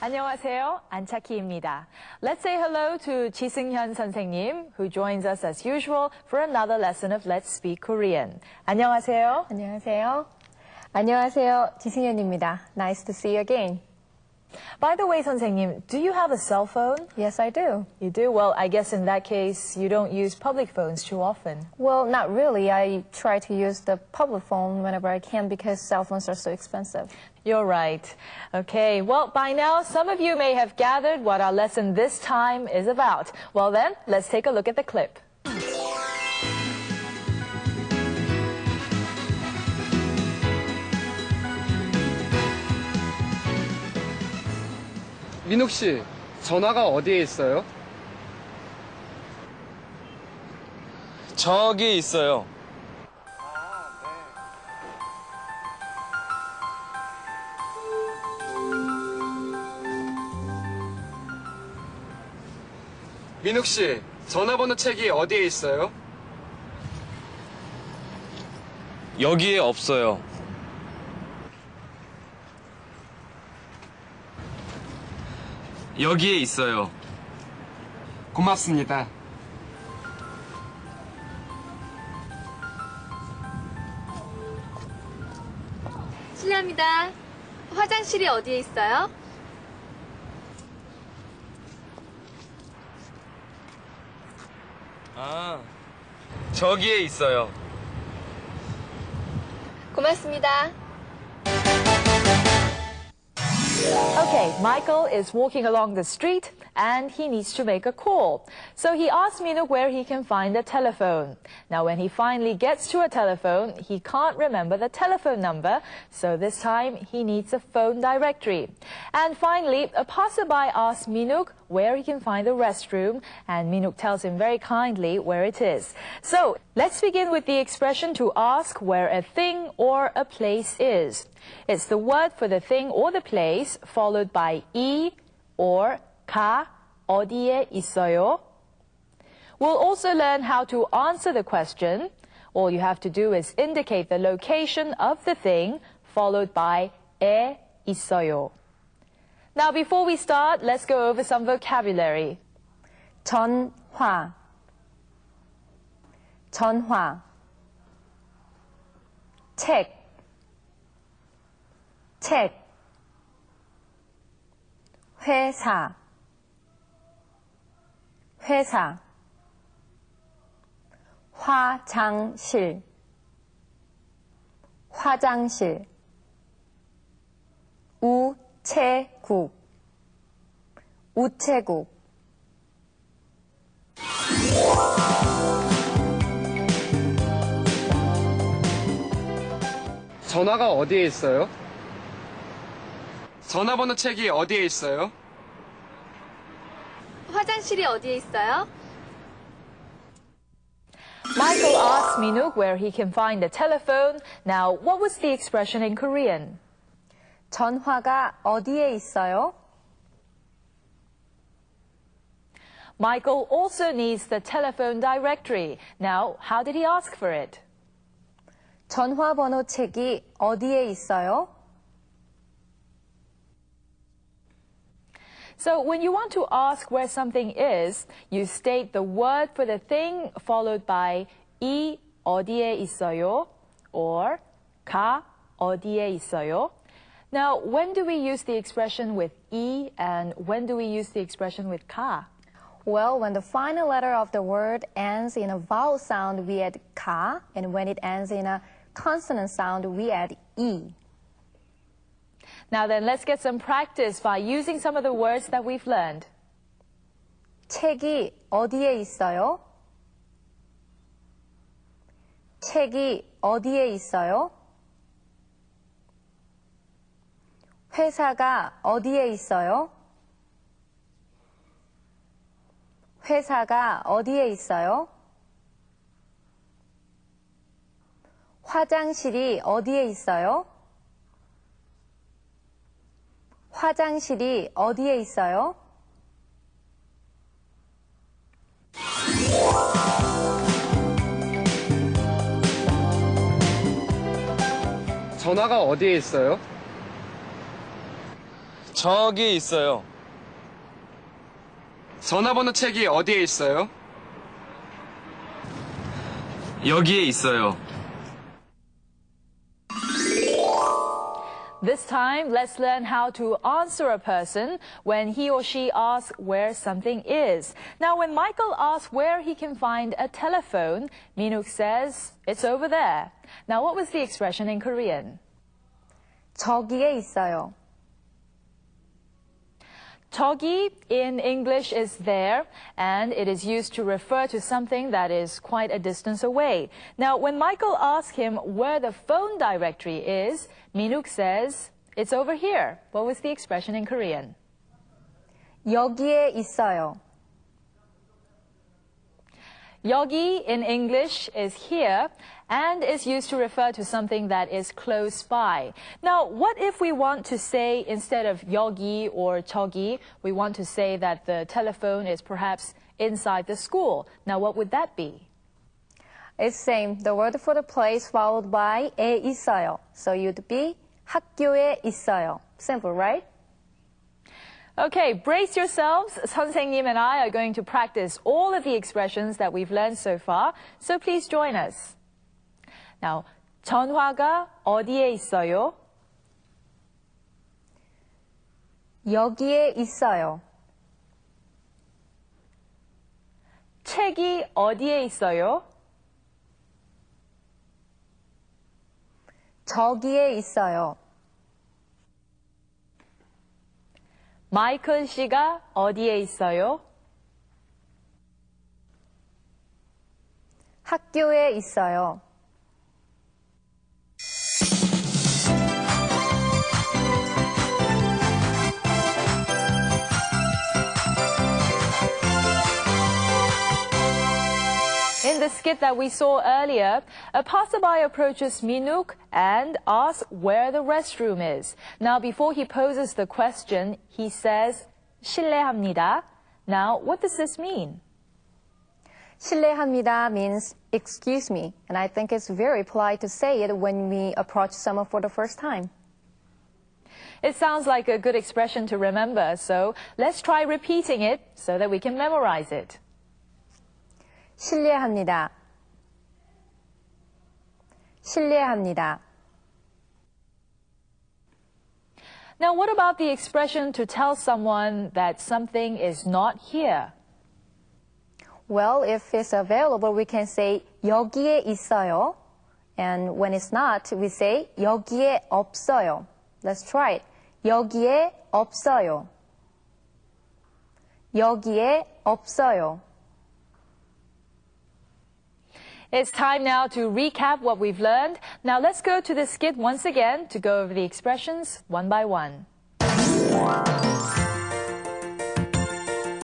안녕하세요. 안차키입니다. Let's say hello to 지승현 선생님, who joins us as usual for another lesson of Let's Speak Korean. 안녕하세요. 안녕하세요. 안녕하세요. 지승현입니다. Nice to see you again. By the way, 선생님, do you have a cell phone? Yes, I do. You do? Well, I guess in that case, you don't use public phones too often. Well, not really. I try to use the public phone whenever I can because cell phones are so expensive. You're right. Okay, well, by now, some of you may have gathered what our lesson this time is about. Well then, let's take a look at the clip. 민욱 씨, 전화가 어디에 있어요? 저기 있어요. 민욱 씨, 전화번호 책이 어디에 있어요? 여기에 없어요. 여기에 있어요. 고맙습니다. 실례합니다. 화장실이 어디에 있어요? 아, 저기에 있어요. 고맙습니다. Okay, Michael is walking along the street and he needs to make a call. So he asks Minuk where he can find a telephone. Now when he finally gets to a telephone, he can't remember the telephone number, so this time he needs a phone directory. And finally, a passerby asks Minuk where he can find the restroom, and Minuk tells him very kindly where it is. So let's begin with the expression to ask where a thing or a place is. It's the word for the thing or the place followed by 이 or 가, 어디에 있어요? We'll also learn how to answer the question. All you have to do is indicate the location of the thing followed by 에 있어요. Now before we start, let's go over some vocabulary. 전화, 전화, 책, 책, 회사, 회사, 화장실, 화장실, 우체국, 우체국. 전화가 어디에 있어요? 전화번호 책이 어디에 있어요? 화장실이 어디에 있어요? Michael asks Minuk where he can find a telephone. Now, what was the expression in Korean? 전화가 어디에 있어요? Michael also needs the telephone directory. Now, how did he ask for it? 전화번호 책이 어디에 있어요? So when you want to ask where something is, you state the word for the thing followed by 이 어디에 있어요 or 가 어디에 있어요. Now, when do we use the expression with 이 and when do we use the expression with 가? Well, when the final letter of the word ends in a vowel sound, we add ka, and when it ends in a consonant sound, we add 이. Now then, let's get some practice by using some of the words that we've learned. 책이 어디에 있어요? 책이 어디에 있어요? 회사가 어디에 있어요? 회사가 어디에 있어요? 화장실이 어디에 있어요? 화장실이 어디에 있어요? 전화가 어디에 있어요? 저기에 있어요. 전화번호 책이 어디에 있어요? 여기에 있어요. This time, let's learn how to answer a person when he or she asks where something is. Now, when Michael asks where he can find a telephone, Minuk says, it's over there. Now, what was the expression in Korean? 저기에 있어요. 저기 in English is there, and it is used to refer to something that is quite a distance away. Now, when Michael asks him where the phone directory is, Minuk says, it's over here. What was the expression in Korean? 여기에 있어요. 여기 in English is here and is used to refer to something that is close by. Now, what if we want to say instead of 여기 or 저기, we want to say that the telephone is perhaps inside the school? Now, what would that be? It's same. The word for the place followed by 에 있어요. So you'd be 학교에 있어요. Simple, right? Okay, brace yourselves. 선생님 and I are going to practice all of the expressions that we've learned so far, so please join us. Now, 전화가 어디에 있어요? 여기에 있어요. 책이 어디에 있어요? 저기에 있어요. 마이클 씨가 어디에 있어요? 학교에 있어요. In the skit that we saw earlier, a passerby approaches Minuk and asks where the restroom is. Now, before he poses the question, he says, 실례합니다. Now, what does this mean? 실례합니다 means excuse me, and I think it's very polite to say it when we approach someone for the first time. It sounds like a good expression to remember, so let's try repeating it so that we can memorize it. 실례합니다. 실례합니다. Now, what about the expression to tell someone that something is not here? Well, if it's available, we can say 여기에 있어요. And when it's not, we say 여기에 없어요. Let's try it. 여기에 없어요. 여기에 없어요. It's time now to recap what we've learned. Now let's go to the skit once again to go over the expressions one by one.